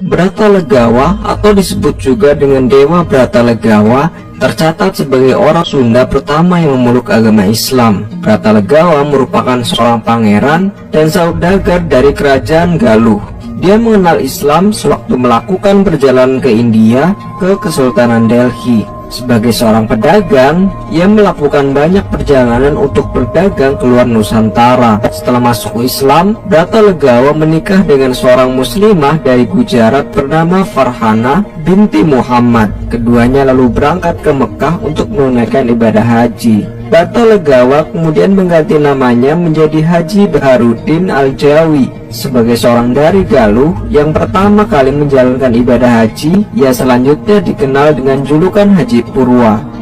Bratalegawa atau disebut juga dengan Dewa Bratalegawa tercatat sebagai orang Sunda pertama yang memeluk agama Islam. Bratalegawa merupakan seorang pangeran dan saudagar dari kerajaan Galuh. Dia mengenal Islam sewaktu melakukan perjalanan ke India ke Kesultanan Delhi. Sebagai seorang pedagang, ia melakukan banyak perjalanan untuk berdagang keluar Nusantara. Setelah masuk Islam, Bratalegawa menikah dengan seorang muslimah dari Gujarat bernama Farhana binti Muhammad. Keduanya lalu berangkat ke Mekah untuk menunaikan ibadah haji. Bratalegawa kemudian mengganti namanya menjadi Haji Baharudin Al-Jawi. Sebagai seorang dari Galuh yang pertama kali menjalankan ibadah haji, ia selanjutnya dikenal dengan julukan Haji Purwa.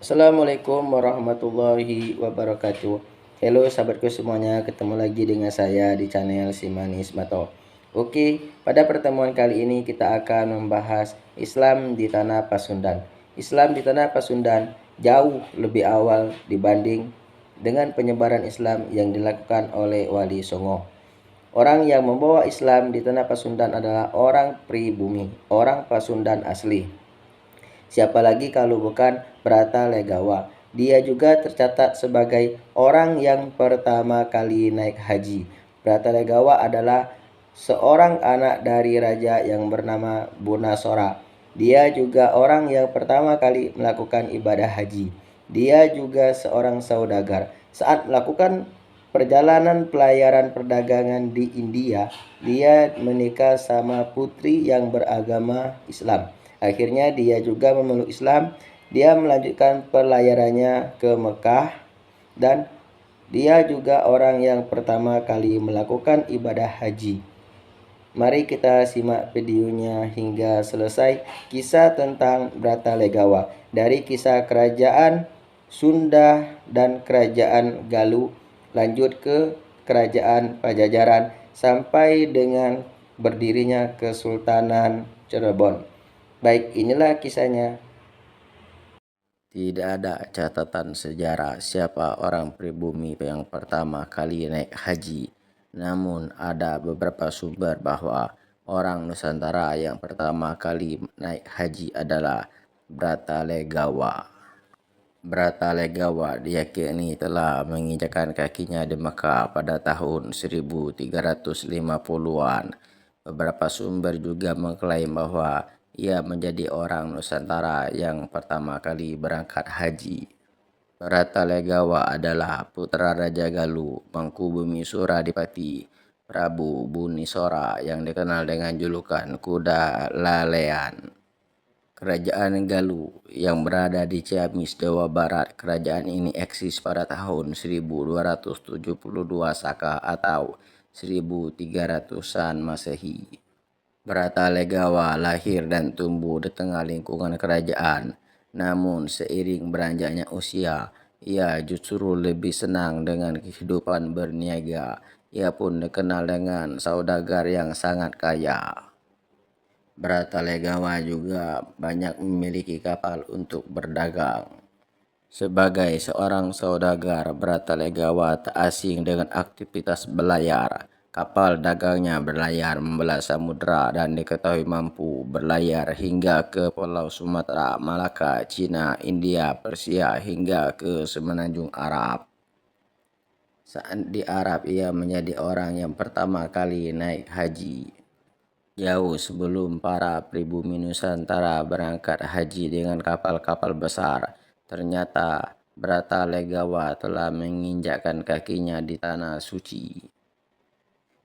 Assalamualaikum warahmatullahi wabarakatuh. Halo sahabatku semuanya, ketemu lagi dengan saya di channel Si Manis Mato. Oke, pada pertemuan kali ini kita akan membahas Islam di tanah Pasundan. Islam di tanah Pasundan jauh lebih awal dibanding dengan penyebaran Islam yang dilakukan oleh Wali Songo. Orang yang membawa Islam di tanah Pasundan adalah orang pribumi, orang Pasundan asli. Siapa lagi kalau bukan Bratalegawa. Dia juga tercatat sebagai orang yang pertama kali naik haji. Bratalegawa adalah seorang anak dari raja yang bernama Bunasora. Dia juga orang yang pertama kali melakukan ibadah haji. Dia juga seorang saudagar. Saat melakukan perjalanan pelayaran perdagangan di India, dia menikah sama putri yang beragama Islam. Akhirnya dia juga memeluk Islam. Dia melanjutkan pelayarannya ke Mekah dan dia juga orang yang pertama kali melakukan ibadah haji. Mari kita simak videonya hingga selesai. Kisah tentang Bratalegawa dari kisah kerajaan Sunda dan kerajaan Galuh lanjut ke kerajaan Pajajaran sampai dengan berdirinya Kesultanan Cirebon. Baik, inilah kisahnya. Tidak ada catatan sejarah siapa orang pribumi yang pertama kali naik haji. Namun ada beberapa sumber bahwa orang Nusantara yang pertama kali naik haji adalah Bratalegawa. Bratalegawa diyakini telah menginjakkan kakinya di Mekah pada tahun 1350-an. Beberapa sumber juga mengklaim bahwa ia menjadi orang Nusantara yang pertama kali berangkat haji. Bratalegawa adalah putra Raja Galuh, Mangkubumi Suradipati, Prabu Bunisora yang dikenal dengan julukan Kuda Lalean. Kerajaan Galuh yang berada di Ciamis, Jawa Barat. Kerajaan ini eksis pada tahun 1272 Saka atau 1300-an Masehi. Bratalegawa lahir dan tumbuh di tengah lingkungan kerajaan. Namun seiring beranjaknya usia, ia justru lebih senang dengan kehidupan berniaga. Ia pun dikenal dengan saudagar yang sangat kaya. Bratalegawa juga banyak memiliki kapal untuk berdagang. Sebagai seorang saudagar, Bratalegawa tak asing dengan aktivitas berlayar. Kapal dagangnya berlayar membelah samudera dan diketahui mampu berlayar hingga ke Pulau Sumatera, Malaka, Cina, India, Persia hingga ke Semenanjung Arab. Saat di Arab, ia menjadi orang yang pertama kali naik haji. Jauh sebelum para pribumi Nusantara berangkat haji dengan kapal-kapal besar, ternyata Bratalegawa telah menginjakkan kakinya di tanah suci.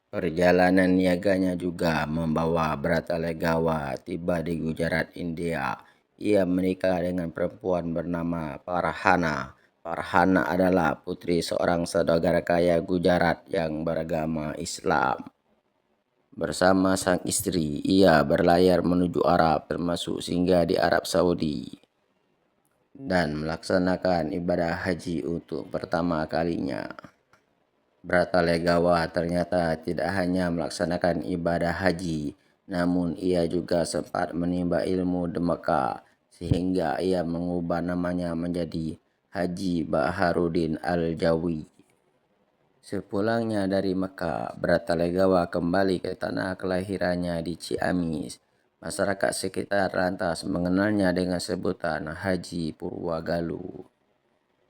Perjalanan niaganya juga membawa Bratalegawa tiba di Gujarat, India. Ia menikah dengan perempuan bernama Farhana. Farhana adalah putri seorang saudagar kaya Gujarat yang beragama Islam. Bersama sang istri, ia berlayar menuju Arab, termasuk singgah di Arab Saudi, dan melaksanakan ibadah haji untuk pertama kalinya. Bratalegawa ternyata tidak hanya melaksanakan ibadah haji, namun ia juga sempat menimba ilmu di Mekah, sehingga ia mengubah namanya menjadi Haji Baharudin Al-Jawi. Sepulangnya dari Mekah, Bratalegawa kembali ke tanah kelahirannya di Ciamis. Masyarakat sekitar lantas mengenalnya dengan sebutan Haji Purwagaluh.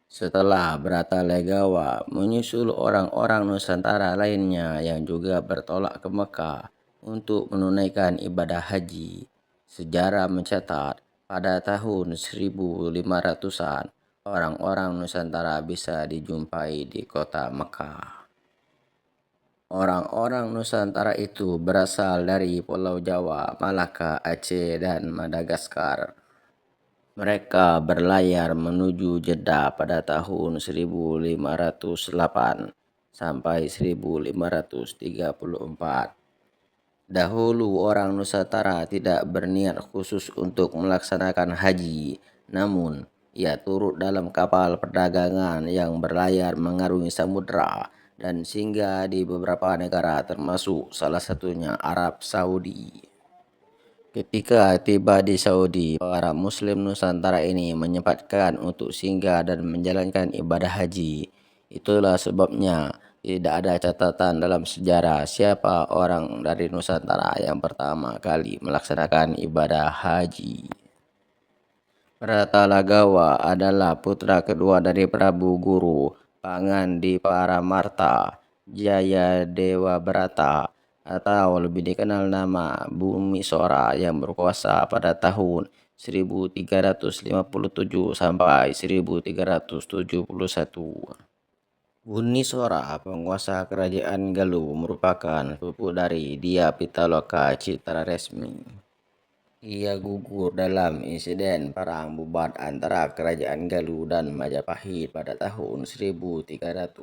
Setelah Bratalegawa menyusul orang-orang Nusantara lainnya yang juga bertolak ke Mekah untuk menunaikan ibadah haji, sejarah mencatat pada tahun 1500-an orang-orang Nusantara bisa dijumpai di kota Mekah. Orang-orang Nusantara itu berasal dari Pulau Jawa, Malaka, Aceh, dan Madagaskar. Mereka berlayar menuju Jeddah pada tahun 1508 sampai 1534. Dahulu orang Nusantara tidak berniat khusus untuk melaksanakan haji, namun ia turut dalam kapal perdagangan yang berlayar mengarungi samudera dan singgah di beberapa negara termasuk salah satunya Arab Saudi. Ketika tiba di Saudi, para Muslim Nusantara ini menyempatkan untuk singgah dan menjalankan ibadah haji. Itulah sebabnya tidak ada catatan dalam sejarah siapa orang dari Nusantara yang pertama kali melaksanakan ibadah haji. Pratalagawa adalah putra kedua dari Prabu Guru Pangandi Paramarta Jaya Dewa Brata, atau lebih dikenal nama Bumi Sora, yang berkuasa pada tahun 1357 sampai 1371. Buni Sora, penguasa kerajaan Galuh, merupakan sepupu dari Dia Pitaloka Citra Resmi. Ia gugur dalam insiden perang bubat antara kerajaan Galuh dan Majapahit pada tahun 1357.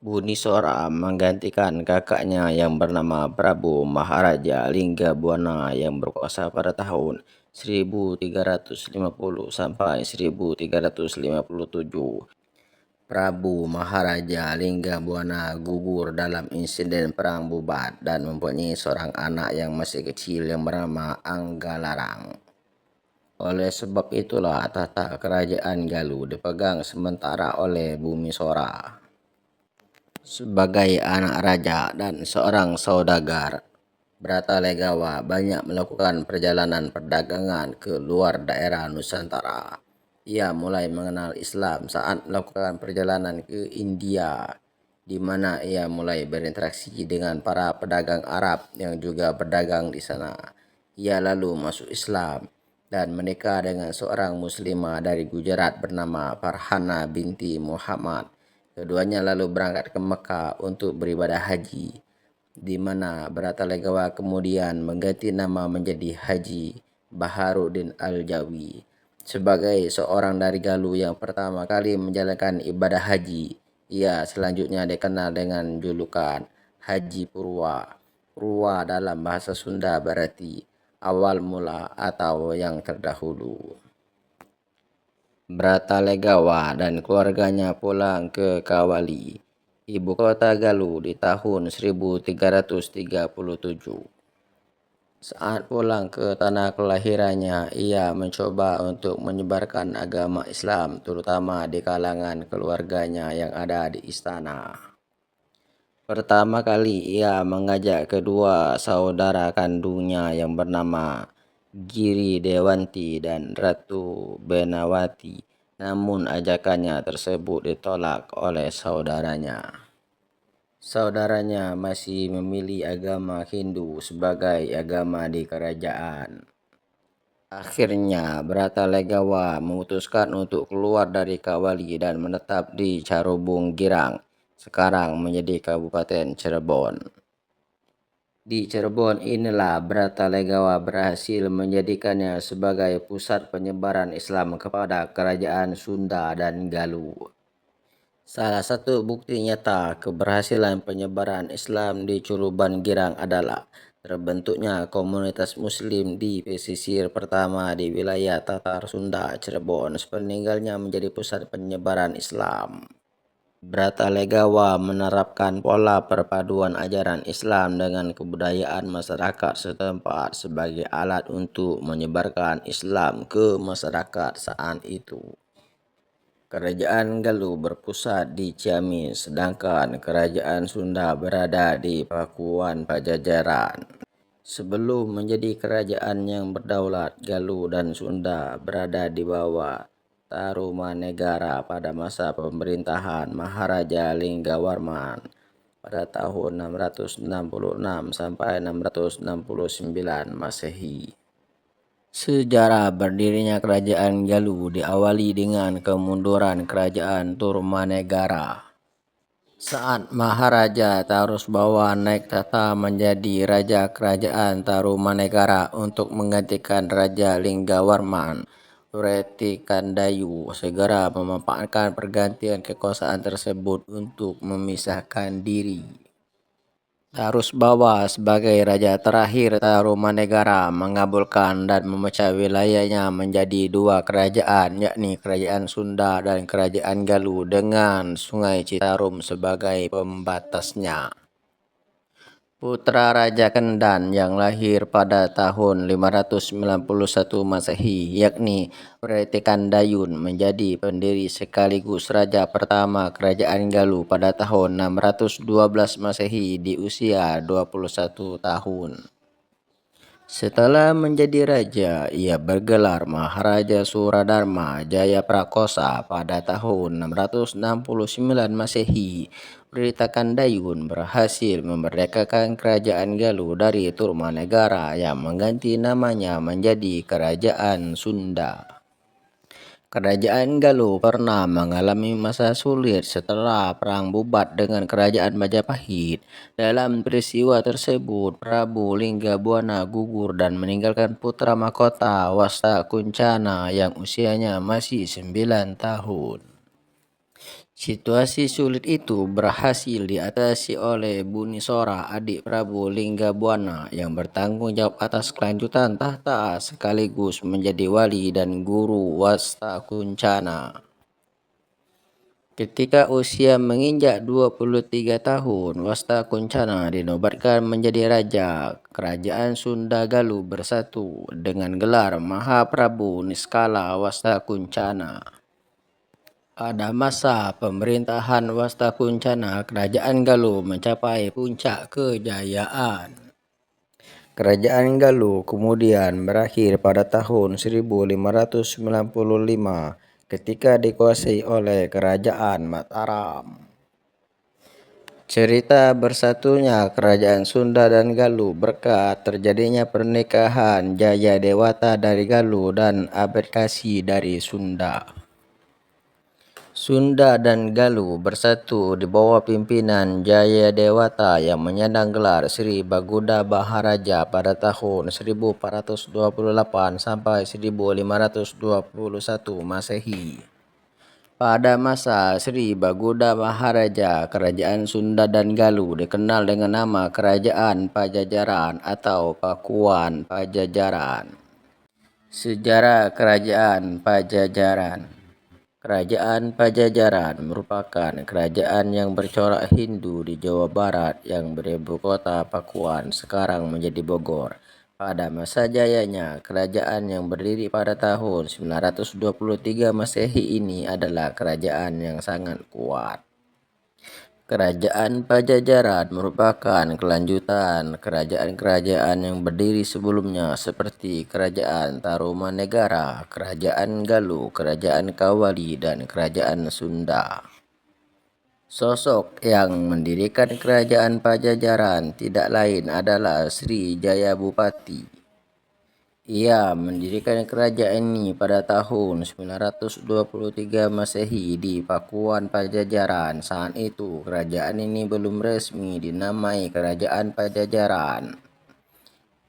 Bunisora menggantikan kakaknya yang bernama Prabu Maharaja Linggabuana yang berkuasa pada tahun 1350 sampai 1357. Prabu Maharaja Linggabuana gugur dalam insiden perang bubat dan mempunyai seorang anak yang masih kecil yang bernama Anggalarang. Oleh sebab itulah tahta kerajaan Galuh dipegang sementara oleh Bumisora. Sebagai anak raja dan seorang saudagar, Bratalegawa banyak melakukan perjalanan perdagangan ke luar daerah Nusantara. Ia mulai mengenal Islam saat melakukan perjalanan ke India, di mana ia mulai berinteraksi dengan para pedagang Arab yang juga berdagang di sana. Ia lalu masuk Islam dan menikah dengan seorang muslimah dari Gujarat bernama Farhana binti Muhammad. Keduanya lalu berangkat ke Mekah untuk beribadah haji, di mana Bratalegawa kemudian mengganti nama menjadi Haji Baharudin Al-Jawi. Sebagai seorang dari Galuh yang pertama kali menjalankan ibadah haji, ia selanjutnya dikenal dengan julukan Haji Purwa. Purwa dalam bahasa Sunda berarti awal mula atau yang terdahulu. Bratalegawa dan keluarganya pulang ke Kawali, ibu kota Galuh, di tahun 1337. Saat pulang ke tanah kelahirannya, ia mencoba untuk menyebarkan agama Islam, terutama di kalangan keluarganya yang ada di istana. Pertama kali ia mengajak kedua saudara kandungnya yang bernama Giri Dewanti dan Ratu Benawati, namun ajakannya tersebut ditolak oleh saudaranya. Saudaranya masih memilih agama Hindu sebagai agama di kerajaan. Akhirnya Bratalegawa memutuskan untuk keluar dari Kawali dan menetap di Carubung Girang, sekarang menjadi Kabupaten Cirebon. Di Cirebon inilah Bratalegawa berhasil menjadikannya sebagai pusat penyebaran Islam kepada kerajaan Sunda dan Galuh. Salah satu bukti nyata keberhasilan penyebaran Islam di Curuban Girang adalah terbentuknya komunitas Muslim di pesisir pertama di wilayah Tatar Sunda Cirebon sepeninggalnya menjadi pusat penyebaran Islam. Bratalegawa menerapkan pola perpaduan ajaran Islam dengan kebudayaan masyarakat setempat sebagai alat untuk menyebarkan Islam ke masyarakat saat itu. Kerajaan Galuh berpusat di Ciamis, sedangkan Kerajaan Sunda berada di Pakuan Pajajaran. Sebelum menjadi kerajaan yang berdaulat, Galuh dan Sunda berada di bawah Tarumanegara pada masa pemerintahan Maharaja Linggawarman pada tahun 666 sampai 669 Masehi. Sejarah berdirinya Kerajaan Galuh diawali dengan kemunduran Kerajaan Tarumanegara. Saat Maharaja Tarusbawa naik tahta menjadi Raja Kerajaan Tarumanegara untuk menggantikan Raja Linggawarman, Wretikandayu segera memanfaatkan pergantian kekuasaan tersebut untuk memisahkan diri. Tarusbawa sebagai raja terakhir Tarumanegara mengabulkan dan memecah wilayahnya menjadi dua kerajaan, yakni Kerajaan Sunda dan Kerajaan Galuh dengan Sungai Citarum sebagai pembatasnya. Putra Raja Kendan yang lahir pada tahun 591 Masehi, yakni Wretikandayun, menjadi pendiri sekaligus raja pertama Kerajaan Galuh pada tahun 612 Masehi di usia 21 tahun. Setelah menjadi raja, ia bergelar Maharaja Suradharma Jayaprakosa pada tahun 669 Masehi. Wretikandayun berhasil memerdekakan Kerajaan Galuh dari Tarumanegara yang mengganti namanya menjadi Kerajaan Sunda. Kerajaan Galuh pernah mengalami masa sulit setelah perang bubat dengan Kerajaan Majapahit. Dalam peristiwa tersebut, Prabu Linggabuana gugur dan meninggalkan putra mahkota Wasta Kuncana yang usianya masih 9 tahun. Situasi sulit itu berhasil diatasi oleh Bunisora, adik Prabu Linggabuana, yang bertanggung jawab atas kelanjutan tahta sekaligus menjadi wali dan guru Wasta Kuncana. Ketika usia menginjak 23 tahun, Wasta Kuncana dinobatkan menjadi raja. Kerajaan Sunda Galuh bersatu dengan gelar Mahaprabu Niskala Wasta Kuncana. Pada masa pemerintahan Wasta Kuncana, Kerajaan Galuh mencapai puncak kejayaan. Kerajaan Galuh kemudian berakhir pada tahun 1595 ketika dikuasai oleh Kerajaan Mataram. Cerita bersatunya Kerajaan Sunda dan Galuh berkat terjadinya pernikahan Jayadewata dari Galuh dan Ambedkasi dari Sunda. Sunda dan Galuh bersatu di bawah pimpinan Jayadewata yang menyandang gelar Sri Baguda Maharaja pada tahun 1428 sampai 1521 Masehi. Pada masa Sri Baguda Maharaja, Kerajaan Sunda dan Galuh dikenal dengan nama Kerajaan Pajajaran atau Pakuan Pajajaran. Sejarah Kerajaan Pajajaran. Kerajaan Pajajaran merupakan kerajaan yang bercorak Hindu di Jawa Barat yang beribu kota Pakuan, sekarang menjadi Bogor. Pada masa jayanya, kerajaan yang berdiri pada tahun 923 Masehi ini adalah kerajaan yang sangat kuat. Kerajaan Pajajaran merupakan kelanjutan kerajaan-kerajaan yang berdiri sebelumnya seperti Kerajaan Tarumanegara, Kerajaan Galuh, Kerajaan Kawali, dan Kerajaan Sunda. Sosok yang mendirikan Kerajaan Pajajaran tidak lain adalah Sri Jayabupati. Ia mendirikan kerajaan ini pada tahun 923 Masehi di Pakuan Pajajaran. Saat itu, kerajaan ini belum resmi dinamai Kerajaan Pajajaran.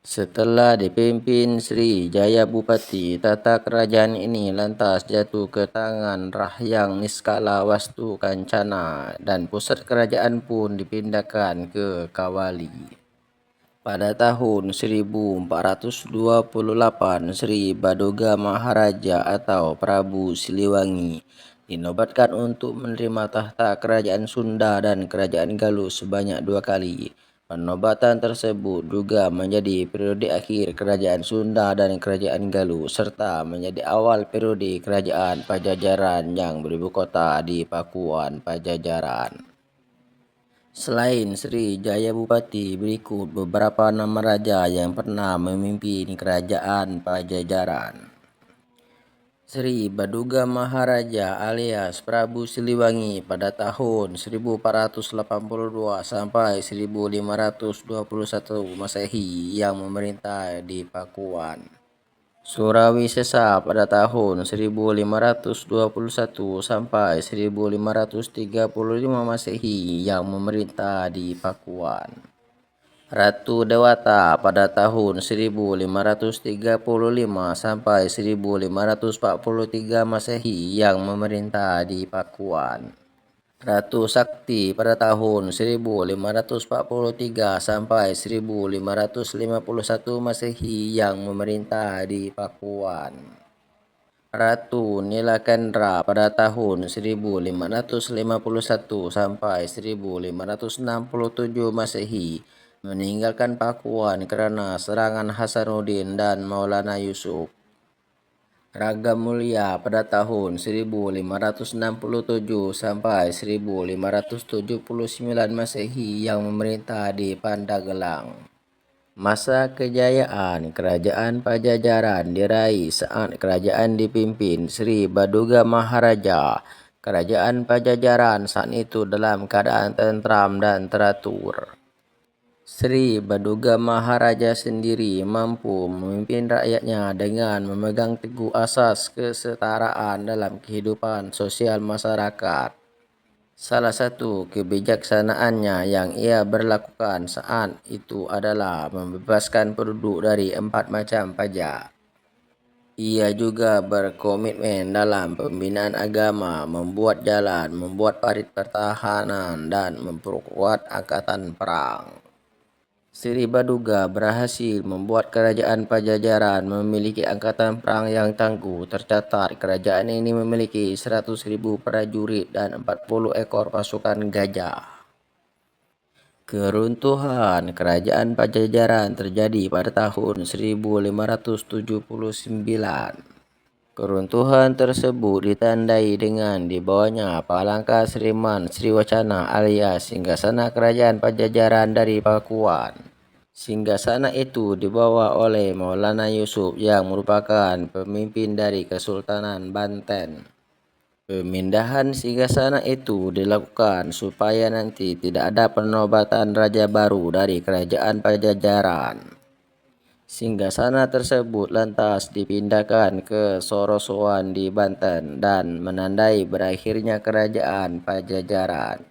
Setelah dipimpin Sri Jayabupati, tata kerajaan ini lantas jatuh ke tangan Rahyang Niskala Wastu Kancana dan pusat kerajaan pun dipindahkan ke Kawali. Pada tahun 1428, Sri Baduga Maharaja atau Prabu Siliwangi dinobatkan untuk menerima tahta Kerajaan Sunda dan Kerajaan Galuh sebanyak 2 kali. Penobatan tersebut juga menjadi periode akhir Kerajaan Sunda dan Kerajaan Galuh serta menjadi awal periode Kerajaan Pajajaran yang beribu kota di Pakuan, Pajajaran. Selain Sri Jaya Bupati, berikut beberapa nama raja yang pernah memimpin Kerajaan Pajajaran. Sri Baduga Maharaja alias Prabu Siliwangi pada tahun 1482 sampai 1521 Masehi yang memerintah di Pakuan. Surawi Sesa pada tahun 1521 sampai 1535 Masehi yang memerintah di Pakuan. Ratu Dewata pada tahun 1535 sampai 1543 Masehi yang memerintah di Pakuan. Ratu Sakti pada tahun 1543 sampai 1551 Masehi yang memerintah di Pakuan. Ratu Nilakendra pada tahun 1551 sampai 1567 Masehi meninggalkan Pakuan karena serangan Hasanuddin dan Maulana Yusuf. Raga Mulia pada tahun 1567 sampai 1579 Masehi yang memerintah di Pandeglang. Masa kejayaan Kerajaan Pajajaran diraih saat kerajaan dipimpin Sri Baduga Maharaja. Kerajaan Pajajaran saat itu dalam keadaan tentram dan teratur. Sri Baduga Maharaja sendiri mampu memimpin rakyatnya dengan memegang teguh asas kesetaraan dalam kehidupan sosial masyarakat. Salah satu kebijaksanaannya yang ia berlakukan saat itu adalah membebaskan penduduk dari 4 macam pajak. Ia juga berkomitmen dalam pembinaan agama, membuat jalan, membuat parit pertahanan, dan memperkuat angkatan perang. Sri Baduga berhasil membuat kerajaan Pajajaran memiliki angkatan perang yang tangguh. Tercatat kerajaan ini memiliki 100.000 prajurit dan 40 ekor pasukan gajah. Keruntuhan kerajaan Pajajaran terjadi pada tahun 1579. Keruntuhan tersebut ditandai dengan dibawanya Palangka Sriman Sriwacana alias singgasana kerajaan Pajajaran dari Pakuan. Singgasana itu dibawa oleh Maulana Yusuf yang merupakan pemimpin dari Kesultanan Banten. Pemindahan singgasana itu dilakukan supaya nanti tidak ada penobatan raja baru dari kerajaan Pajajaran. Singgasana tersebut lantas dipindahkan ke Sorosoan di Banten dan menandai berakhirnya kerajaan Pajajaran.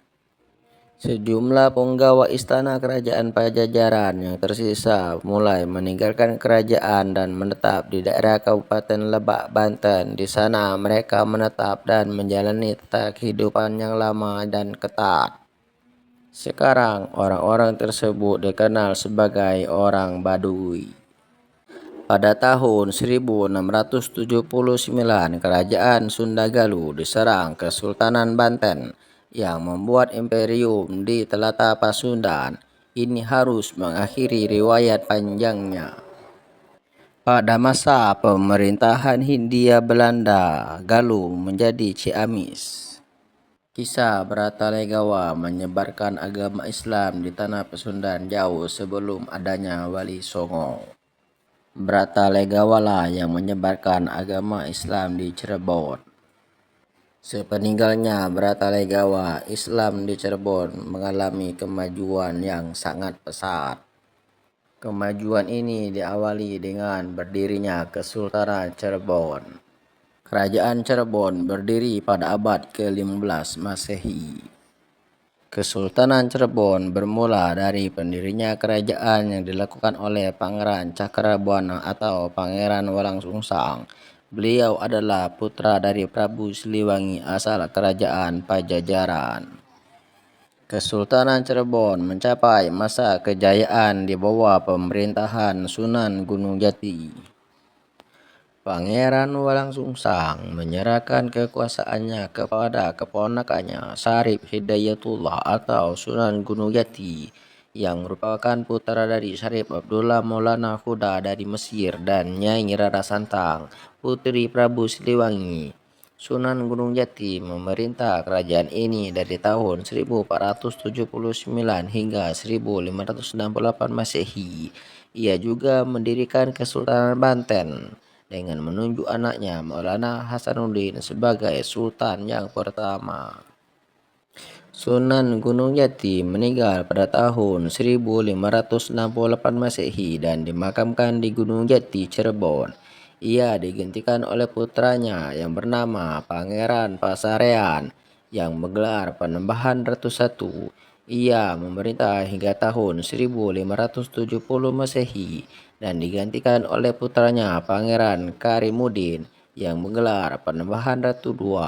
Sejumlah penggawa istana kerajaan Pajajaran yang tersisa mulai meninggalkan kerajaan dan menetap di daerah Kabupaten Lebak, Banten. Di sana mereka menetap dan menjalani tata kehidupan yang lama dan ketat. Sekarang orang-orang tersebut dikenal sebagai orang Baduy. Pada tahun 1679, kerajaan Sunda Galuh diserang Kesultanan Banten yang membuat imperium di Tlatah Pasundan ini harus mengakhiri riwayat panjangnya. Pada masa pemerintahan Hindia Belanda, Galuh menjadi Ciamis. Kisah Bratalegawa menyebarkan agama Islam di tanah Pasundan jauh sebelum adanya Wali Songo. Bratalegawa lah yang menyebarkan agama Islam di Cirebon. Sepeninggalnya Bratalegawa, Islam di Cirebon mengalami kemajuan yang sangat pesat. Kemajuan ini diawali dengan berdirinya Kesultanan Cirebon. Kerajaan Cirebon berdiri pada abad ke-15 Masehi. Kesultanan Cirebon bermula dari pendirinya kerajaan yang dilakukan oleh Pangeran Cakrabuana atau Pangeran Walangsungsang. Beliau adalah putra dari Prabu Siliwangi asal kerajaan Pajajaran. Kesultanan Cirebon mencapai masa kejayaan di bawah pemerintahan Sunan Gunung Jati. Pangeran Walangsungsang menyerahkan kekuasaannya kepada keponakannya Syarif Hidayatullah atau Sunan Gunung Jati yang merupakan putra dari Syarif Abdullah Maulana Huda dari Mesir dan Nyai Rara Santang, putri Prabu Siliwangi. Sunan Gunung Jati memerintah kerajaan ini dari tahun 1479 hingga 1568 Masehi. Ia juga mendirikan Kesultanan Banten dengan menunjuk anaknya Maulana Hasanuddin sebagai sultan yang pertama. Sunan Gunung Jati meninggal pada tahun 1568 Masehi dan dimakamkan di Gunung Jati, Cirebon. Ia digantikan oleh putranya yang bernama Pangeran Pasarean yang menggelar Panembahan Ratu I. Ia memerintah hingga tahun 1570 Masehi dan digantikan oleh putranya Pangeran Karimuddin yang menggelar Panembahan Ratu II.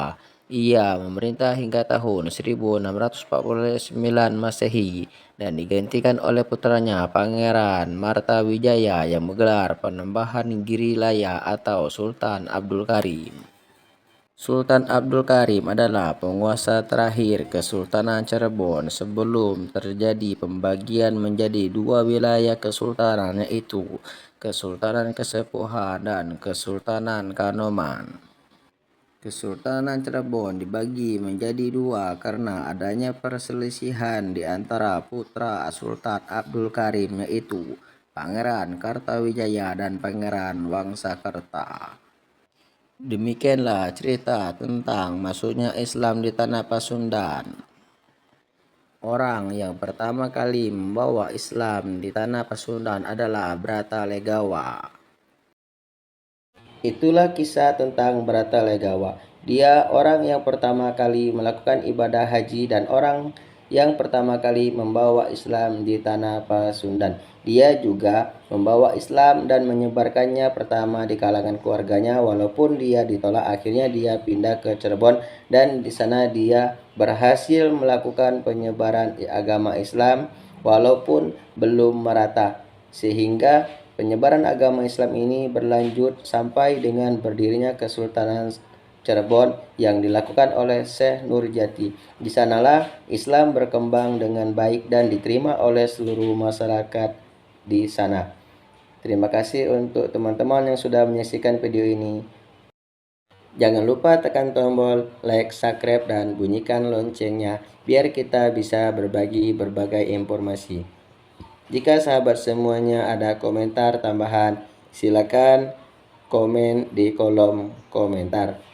Ia memerintah hingga tahun 1649 Masehi dan digantikan oleh putranya Pangeran Martawijaya yang menggelar Panembahan Girilaya atau Sultan Abdul Karim. Sultan Abdul Karim adalah penguasa terakhir Kesultanan Cirebon sebelum terjadi pembagian menjadi dua wilayah kesultanan, yaitu Kesultanan Kasepuhan dan Kesultanan Kanoman. Kesultanan Cirebon dibagi menjadi dua karena adanya perselisihan di antara putra Sultan Abdul Karim, yaitu Pangeran Kartawijaya dan Pangeran Wangsakerta. Demikianlah cerita tentang masuknya Islam di tanah Pasundan. Orang yang pertama kali membawa Islam di tanah Pasundan adalah Bratalegawa. Itulah kisah tentang Bratalegawa. Dia orang yang pertama kali melakukan ibadah haji dan orang yang pertama kali membawa Islam di tanah Pasundan. Dia juga membawa Islam dan menyebarkannya pertama di kalangan keluarganya. Walaupun dia ditolak, akhirnya dia pindah ke Cirebon dan di sana dia berhasil melakukan penyebaran agama Islam walaupun belum merata, sehingga penyebaran agama Islam ini berlanjut sampai dengan berdirinya Kesultanan Cirebon yang dilakukan oleh Syekh Nurjati. Di sanalah Islam berkembang dengan baik dan diterima oleh seluruh masyarakat di sana. Terima kasih untuk teman-teman yang sudah menyaksikan video ini. Jangan lupa tekan tombol like, subscribe, dan bunyikan loncengnya biar kita bisa berbagi berbagai informasi. Jika sahabat semuanya ada komentar tambahan, silakan komen di kolom komentar.